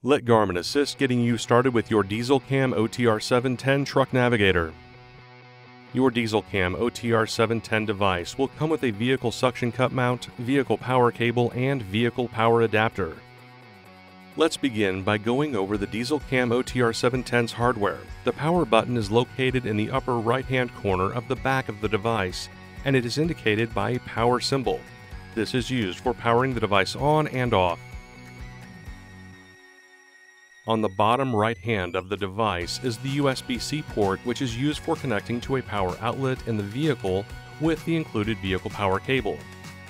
Let Garmin assist getting you started with your dēzlCam OTR710 truck navigator. Your dēzlCam OTR710 device will come with a vehicle suction cup mount, vehicle power cable, and vehicle power adapter. Let's begin by going over the dēzlCam OTR710's hardware. The power button is located in the upper right-hand corner of the back of the device, and it is indicated by a power symbol. This is used for powering the device on and off. On the bottom right hand of the device is the USB-C port, which is used for connecting to a power outlet in the vehicle with the included vehicle power cable.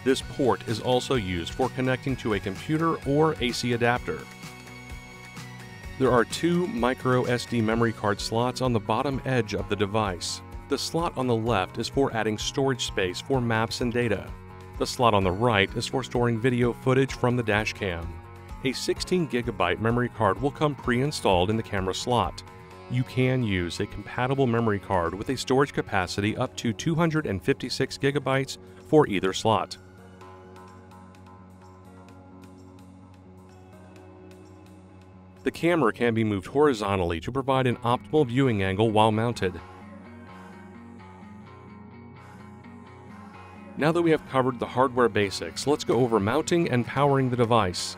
This port is also used for connecting to a computer or AC adapter. There are two micro SD memory card slots on the bottom edge of the device. The slot on the left is for adding storage space for maps and data. The slot on the right is for storing video footage from the dash cam. A 16 GB memory card will come pre-installed in the camera slot. You can use a compatible memory card with a storage capacity up to 256 GB for either slot. The camera can be moved horizontally to provide an optimal viewing angle while mounted. Now that we have covered the hardware basics, let's go over mounting and powering the device.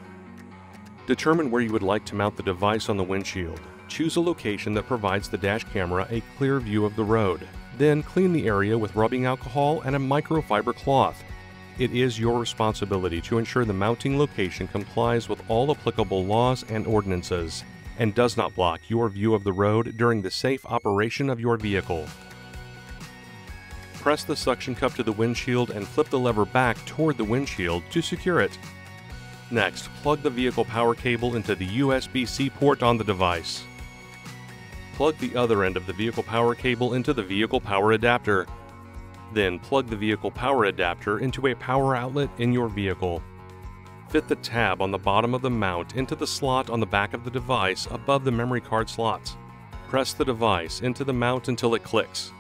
Determine where you would like to mount the device on the windshield. Choose a location that provides the dash camera a clear view of the road. Then clean the area with rubbing alcohol and a microfiber cloth. It is your responsibility to ensure the mounting location complies with all applicable laws and ordinances, and does not block your view of the road during the safe operation of your vehicle. Press the suction cup to the windshield and flip the lever back toward the windshield to secure it. Next, plug the vehicle power cable into the USB-C port on the device. Plug the other end of the vehicle power cable into the vehicle power adapter. Then plug the vehicle power adapter into a power outlet in your vehicle. Fit the tab on the bottom of the mount into the slot on the back of the device above the memory card slots. Press the device into the mount until it clicks.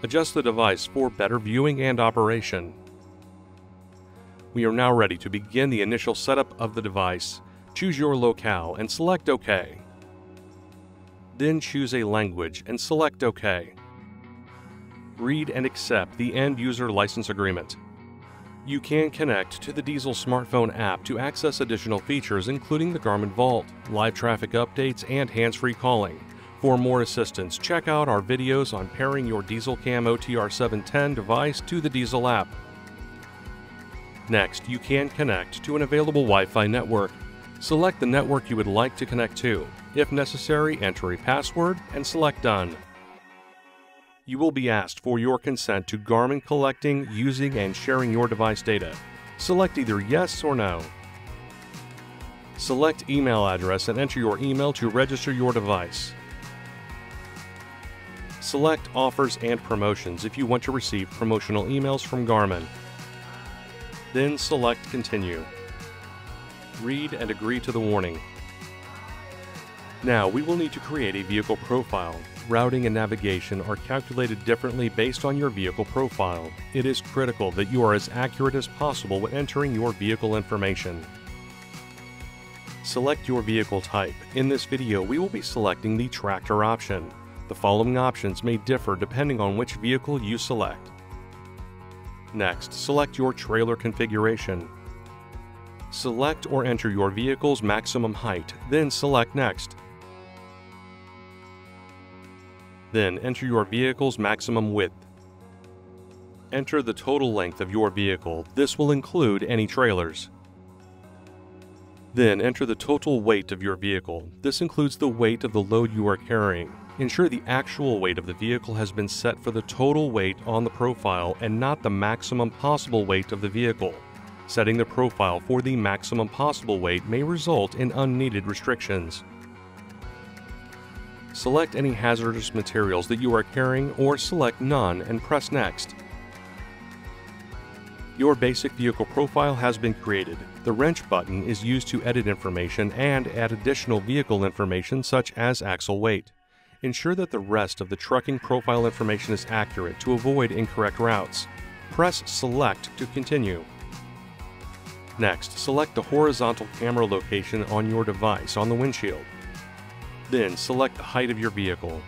Adjust the device for better viewing and operation. We are now ready to begin the initial setup of the device. Choose your locale and select OK. Then choose a language and select OK. Read and accept the End User License Agreement. You can connect to the dēzl smartphone app to access additional features including the Garmin Vault, live traffic updates, and hands-free calling. For more assistance, check out our videos on pairing your dēzlCam OTR710 device to the dēzl app. Next, you can connect to an available Wi-Fi network. Select the network you would like to connect to. If necessary, enter a password and select Done. You will be asked for your consent to Garmin collecting, using, and sharing your device data. Select either Yes or No. Select email address and enter your email to register your device. Select Offers and Promotions if you want to receive promotional emails from Garmin. Then select Continue. Read and agree to the warning. Now we will need to create a vehicle profile. Routing and navigation are calculated differently based on your vehicle profile. It is critical that you are as accurate as possible when entering your vehicle information. Select your vehicle type. In this video, we will be selecting the tractor option. The following options may differ depending on which vehicle you select. Next, select your trailer configuration. Select or enter your vehicle's maximum height, then select Next. Then enter your vehicle's maximum width. Enter the total length of your vehicle. This will include any trailers. Then enter the total weight of your vehicle. This includes the weight of the load you are carrying. Ensure the actual weight of the vehicle has been set for the total weight on the profile and not the maximum possible weight of the vehicle. Setting the profile for the maximum possible weight may result in unneeded restrictions. Select any hazardous materials that you are carrying or select None and press Next. Your basic vehicle profile has been created. The wrench button is used to edit information and add additional vehicle information such as axle weight. Ensure that the rest of the trucking profile information is accurate to avoid incorrect routes. Press Select to continue. Next, select the horizontal camera location on your device on the windshield. Then select the height of your vehicle.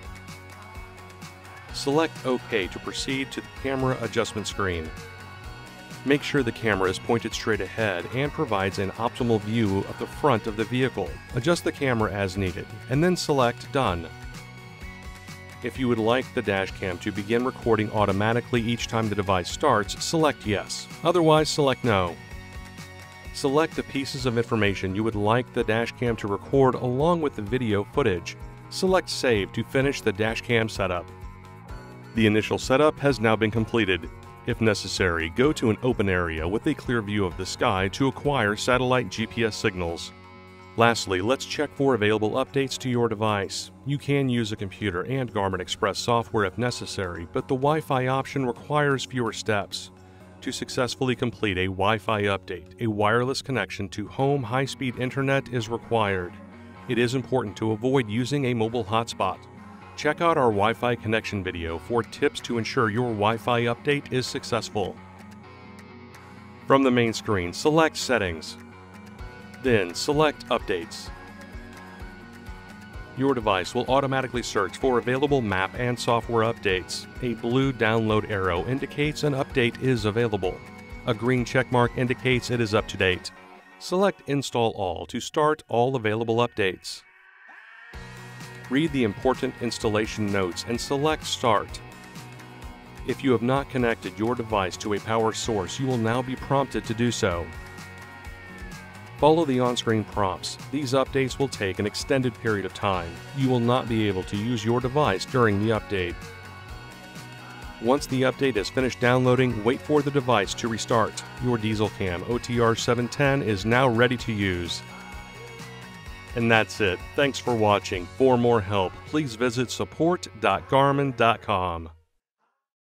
Select OK to proceed to the camera adjustment screen. Make sure the camera is pointed straight ahead and provides an optimal view of the front of the vehicle. Adjust the camera as needed, and then select Done. If you would like the dashcam to begin recording automatically each time the device starts, select Yes. Otherwise, select No. Select the pieces of information you would like the dashcam to record along with the video footage. Select Save to finish the dashcam setup. The initial setup has now been completed. If necessary, go to an open area with a clear view of the sky to acquire satellite GPS signals. Lastly, let's check for available updates to your device. You can use a computer and Garmin Express software if necessary, but the Wi-Fi option requires fewer steps. To successfully complete a Wi-Fi update, a wireless connection to home high-speed internet is required. It is important to avoid using a mobile hotspot. Check out our Wi-Fi connection video for tips to ensure your Wi-Fi update is successful. From the main screen, select Settings. Then select Updates. Your device will automatically search for available map and software updates. A blue download arrow indicates an update is available. A green checkmark indicates it is up to date. Select Install All to start all available updates. Read the important installation notes and select Start. If you have not connected your device to a power source, you will now be prompted to do so. Follow the on-screen prompts. These updates will take an extended period of time. You will not be able to use your device during the update. Once the update is finished downloading, wait for the device to restart. Your dēzlCam OTR710 is now ready to use. And that's it. Thanks for watching. For more help, please visit support.garmin.com.